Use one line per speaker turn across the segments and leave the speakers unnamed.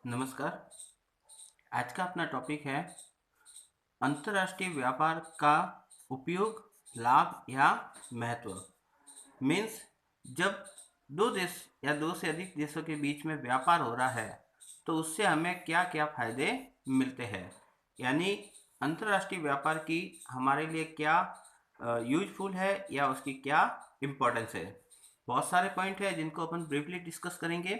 नमस्कार। आज का अपना टॉपिक है अंतर्राष्ट्रीय व्यापार का उपयोग, लाभ या महत्व। मीन्स जब दो देश या दो से अधिक देशों के बीच में व्यापार हो रहा है तो उससे हमें क्या क्या फायदे मिलते हैं, यानी अंतर्राष्ट्रीय व्यापार की हमारे लिए क्या यूजफुल है या उसकी क्या इम्पोर्टेंस है। बहुत सारे पॉइंट है जिनको अपन ब्रीफली डिस्कस करेंगे।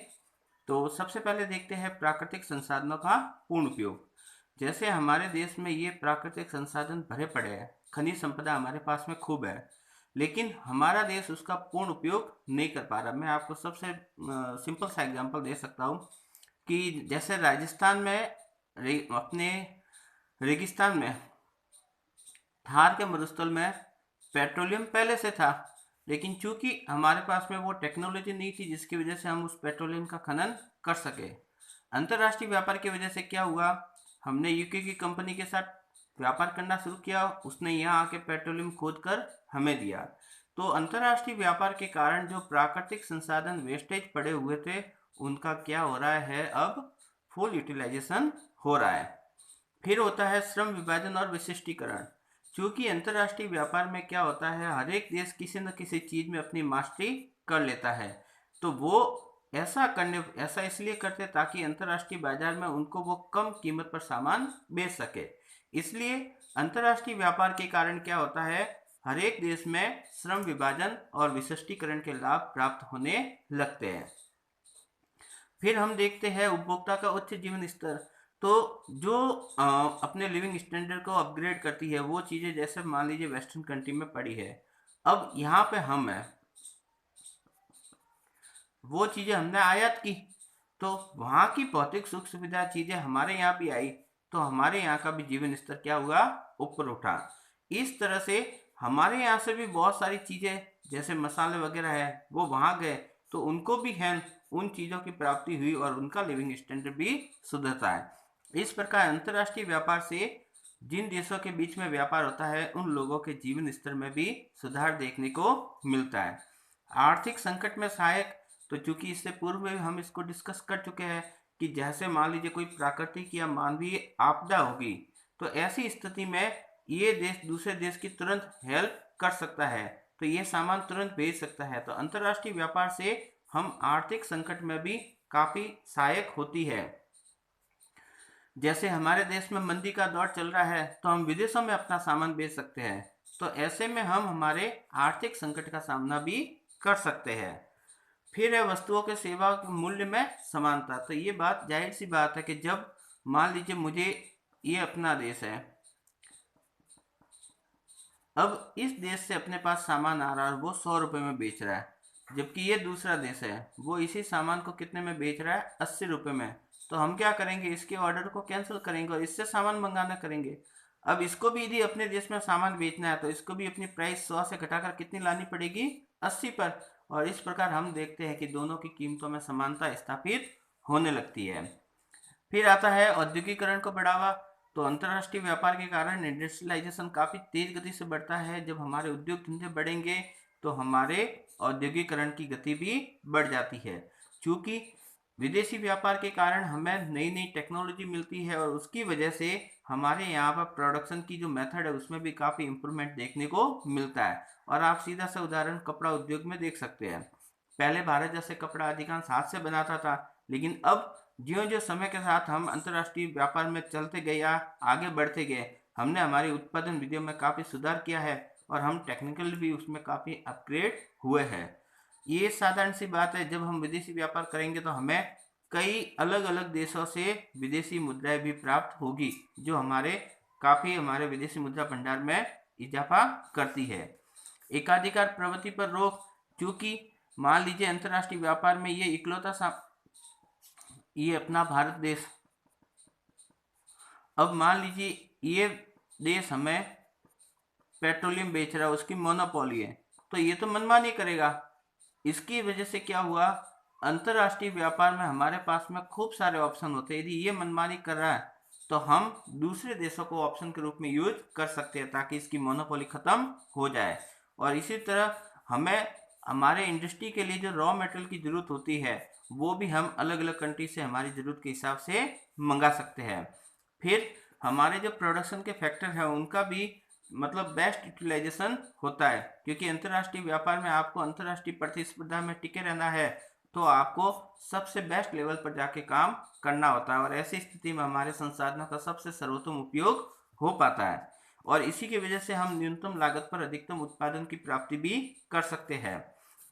तो सबसे पहले देखते हैं प्राकृतिक संसाधनों का पूर्ण उपयोग। जैसे हमारे देश में ये प्राकृतिक संसाधन भरे पड़े हैं, खनिज संपदा हमारे पास में खूब है, लेकिन हमारा देश उसका पूर्ण उपयोग नहीं कर पा रहा। मैं आपको सबसे सिंपल सा एग्जांपल दे सकता हूँ कि जैसे राजस्थान में अपने रेगिस्तान में थार के मरुस्थल में पेट्रोलियम पहले से था, लेकिन चूंकि हमारे पास में वो टेक्नोलॉजी नहीं थी जिसकी वजह से हम उस पेट्रोलियम का खनन कर सके। अंतर्राष्ट्रीय व्यापार की वजह से क्या हुआ, हमने यूके की कंपनी के साथ व्यापार करना शुरू किया, उसने यहाँ आके पेट्रोलियम खोद कर हमें दिया। तो अंतर्राष्ट्रीय व्यापार के कारण जो प्राकृतिक संसाधन वेस्टेज पड़े हुए थे उनका क्या हो रहा है, अब फुल यूटिलाइजेशन हो रहा है। फिर होता है श्रम विभाजन और विशिष्टीकरण। क्योंकि अंतर्राष्ट्रीय व्यापार में क्या होता है, हर एक देश किसी न किसी चीज में अपनी मास्टरी कर लेता है, तो वो ऐसा इसलिए करते ताकि अंतर्राष्ट्रीय बाजार में उनको वो कम कीमत पर सामान बेच सके। इसलिए अंतर्राष्ट्रीय व्यापार के कारण क्या होता है, हर एक देश में श्रम विभाजन और विशिष्टीकरण के लाभ प्राप्त होने लगते हैं। फिर हम देखते हैं उपभोक्ता का उच्च जीवन स्तर। तो जो अपने लिविंग स्टैंडर्ड को अपग्रेड करती है वो चीज़ें, जैसे मान लीजिए वेस्टर्न कंट्री में पड़ी है, अब यहाँ पे हम है, वो चीज़ें हमने आयात की, तो वहाँ की भौतिक सुख सुविधा चीज़ें हमारे यहाँ भी आई, तो हमारे यहाँ का भी जीवन स्तर क्या हुआ, ऊपर उठा। इस तरह से हमारे यहाँ से भी बहुत सारी चीज़ें जैसे मसाले वगैरह है वो वहाँ गए, तो उनको भी है उन चीज़ों की प्राप्ति हुई और उनका लिविंग स्टैंडर्ड भी सुधरता है। इस प्रकार अंतर्राष्ट्रीय व्यापार से जिन देशों के बीच में व्यापार होता है उन लोगों के जीवन स्तर में भी सुधार देखने को मिलता है। आर्थिक संकट में सहायक। तो चूंकि इससे पूर्व में हम इसको डिस्कस कर चुके हैं कि जैसे मान लीजिए कोई प्राकृतिक या मानवीय आपदा होगी, तो ऐसी स्थिति में ये देश दूसरे देश की तुरंत हेल्प कर सकता है, तो ये सामान तुरंत भेज सकता है। तो अंतर्राष्ट्रीय व्यापार से हम आर्थिक संकट में भी काफी सहायक होती है। जैसे हमारे देश में मंदी का दौर चल रहा है तो हम विदेशों में अपना सामान बेच सकते हैं, तो ऐसे में हम हमारे आर्थिक संकट का सामना भी कर सकते हैं। फिर है वस्तुओं के सेवा के मूल्य में समानता। तो ये बात जाहिर सी बात है कि जब मान लीजिए मुझे, ये अपना देश है, अब इस देश से अपने पास सामान आ रहा है और वो 100 रुपये में बेच रहा है, जबकि ये दूसरा देश है वो इसी सामान को कितने में बेच रहा है, 80 रुपये में। तो हम क्या करेंगे, इसके ऑर्डर को कैंसिल करेंगे और इससे सामान मंगाना करेंगे। अब इसको भी यदि अपने देश में सामान बेचना है तो इसको भी अपनी प्राइस 100 से घटाकर कितनी लानी पड़ेगी, 80 पर। और इस प्रकार हम देखते हैं कि दोनों की कीमतों में समानता स्थापित होने लगती है। फिर आता है औद्योगिकरण को बढ़ावा। तो अंतर्राष्ट्रीय व्यापार के कारण इंडस्ट्रियलाइजेशन काफ़ी तेज गति से बढ़ता है। जब हमारे उद्योग धंधे बढ़ेंगे तो हमारे औद्योगिकरण की गति भी बढ़ जाती है। क्योंकि विदेशी व्यापार के कारण हमें नई नई टेक्नोलॉजी मिलती है और उसकी वजह से हमारे यहाँ पर प्रोडक्शन की जो मेथड है उसमें भी काफ़ी इम्प्रूवमेंट देखने को मिलता है। और आप सीधा सा उदाहरण कपड़ा उद्योग में देख सकते हैं। पहले भारत जैसे कपड़ा अधिकांश हाथ से बनाता था, लेकिन अब ज्यों ज्यों समय के साथ हम अंतर्राष्ट्रीय व्यापार में चलते गए या आगे बढ़ते गए, हमने हमारी उत्पादन विधियों में काफ़ी सुधार किया है और हम टेक्निकल भी उसमें काफ़ी अपग्रेड हुए हैं। ये साधारण सी बात है, जब हम विदेशी व्यापार करेंगे तो हमें कई अलग अलग देशों से विदेशी मुद्राएं भी प्राप्त होगी, जो हमारे विदेशी मुद्रा भंडार में इजाफा करती है। एकाधिकार प्रवृत्ति पर रोक। चूंकि मान लीजिए अंतर्राष्ट्रीय व्यापार में ये अपना भारत देश, अब मान लीजिए ये देश हमें पेट्रोलियम बेच रहा है, उसकी मोनोपोली है, तो ये तो मनमानी करेगा। इसकी वजह से क्या हुआ, अंतर्राष्ट्रीय व्यापार में हमारे पास में खूब सारे ऑप्शन होते हैं। यदि ये मनमानी कर रहा है तो हम दूसरे देशों को ऑप्शन के रूप में यूज कर सकते हैं ताकि इसकी मोनोपोली खत्म हो जाए। और इसी तरह हमें हमारे इंडस्ट्री के लिए जो रॉ मटेरियल की जरूरत होती है वो भी हम अलग अलग कंट्री से हमारी ज़रूरत के हिसाब से मंगा सकते हैं। फिर हमारे जो प्रोडक्शन के फैक्टर हैं उनका भी मतलब बेस्ट यूटिलाइजेशन होता है, क्योंकि अंतर्राष्ट्रीय व्यापार में आपको अंतर्राष्ट्रीय प्रतिस्पर्धा में टिके रहना है तो आपको सबसे बेस्ट लेवल पर जाके काम करना होता है, और ऐसी स्थिति में हमारे संसाधनों का सबसे सर्वोत्तम उपयोग हो पाता है, और इसी की वजह से हम न्यूनतम लागत पर अधिकतम उत्पादन की प्राप्ति भी कर सकते हैं।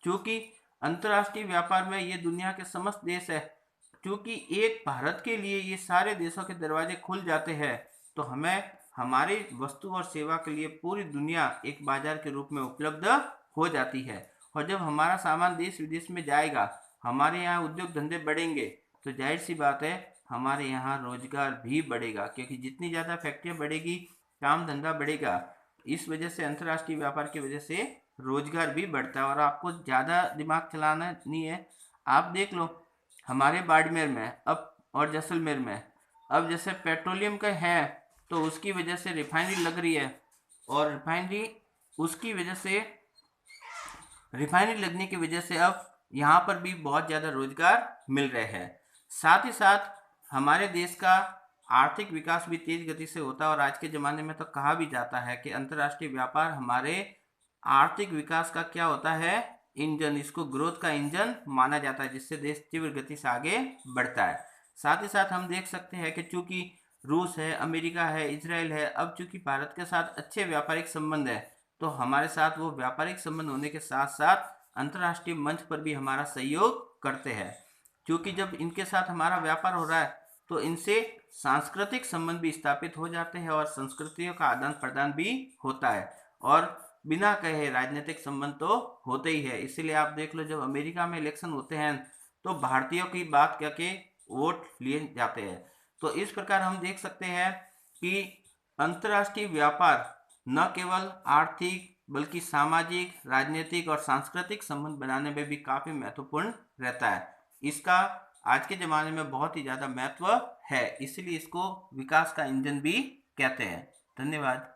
क्योंकि अंतर्राष्ट्रीय व्यापार में ये दुनिया के समस्त देश है, क्योंकि एक भारत के लिए ये सारे देशों के दरवाजे खुल जाते हैं, तो हमें हमारी वस्तु और सेवा के लिए पूरी दुनिया एक बाजार के रूप में उपलब्ध हो जाती है। और जब हमारा सामान देश विदेश में जाएगा, हमारे यहाँ उद्योग धंधे बढ़ेंगे, तो जाहिर सी बात है हमारे यहाँ रोजगार भी बढ़ेगा, क्योंकि जितनी ज़्यादा फैक्ट्रियाँ बढ़ेगी, काम धंधा बढ़ेगा, इस वजह से अंतर्राष्ट्रीय व्यापार की वजह से रोजगार भी बढ़ता है। और आपको ज़्यादा दिमाग चलाना नहीं है, आप देख लो हमारे बाड़मेर में अब और जैसलमेर में अब जैसे पेट्रोलियम का है, तो उसकी वजह से रिफाइनरी लग रही है, और रिफाइनरी लगने की वजह से अब यहाँ पर भी बहुत ज़्यादा रोजगार मिल रहे हैं। साथ ही साथ हमारे देश का आर्थिक विकास भी तेज गति से होता है, और आज के ज़माने में तो कहा भी जाता है कि अंतर्राष्ट्रीय व्यापार हमारे आर्थिक विकास का क्या होता है, इंजन, इसको ग्रोथ का इंजन माना जाता है, जिससे देश तीव्र गति से आगे बढ़ता है। साथ ही साथ हम देख सकते हैं कि चूंकि रूस है, अमेरिका है, इजराइल है, अब चूंकि भारत के साथ अच्छे व्यापारिक संबंध है, तो हमारे साथ वो व्यापारिक संबंध होने के साथ साथ अंतर्राष्ट्रीय मंच पर भी हमारा सहयोग करते हैं। क्योंकि जब इनके साथ हमारा व्यापार हो रहा है तो इनसे सांस्कृतिक संबंध भी स्थापित हो जाते हैं, और संस्कृतियों का आदान प्रदान भी होता है, और बिना कहे राजनीतिक संबंध तो होते ही है। इसीलिए आप देख लो जब अमेरिका में इलेक्शन होते हैं तो भारतीयों की बात करके वोट लिए जाते हैं। तो इस प्रकार हम देख सकते हैं कि अंतर्राष्ट्रीय व्यापार न केवल आर्थिक बल्कि सामाजिक, राजनीतिक और सांस्कृतिक संबंध बनाने में भी काफी महत्वपूर्ण रहता है। इसका आज के ज़माने में बहुत ही ज़्यादा महत्व है, इसलिए इसको विकास का इंजन भी कहते हैं। धन्यवाद।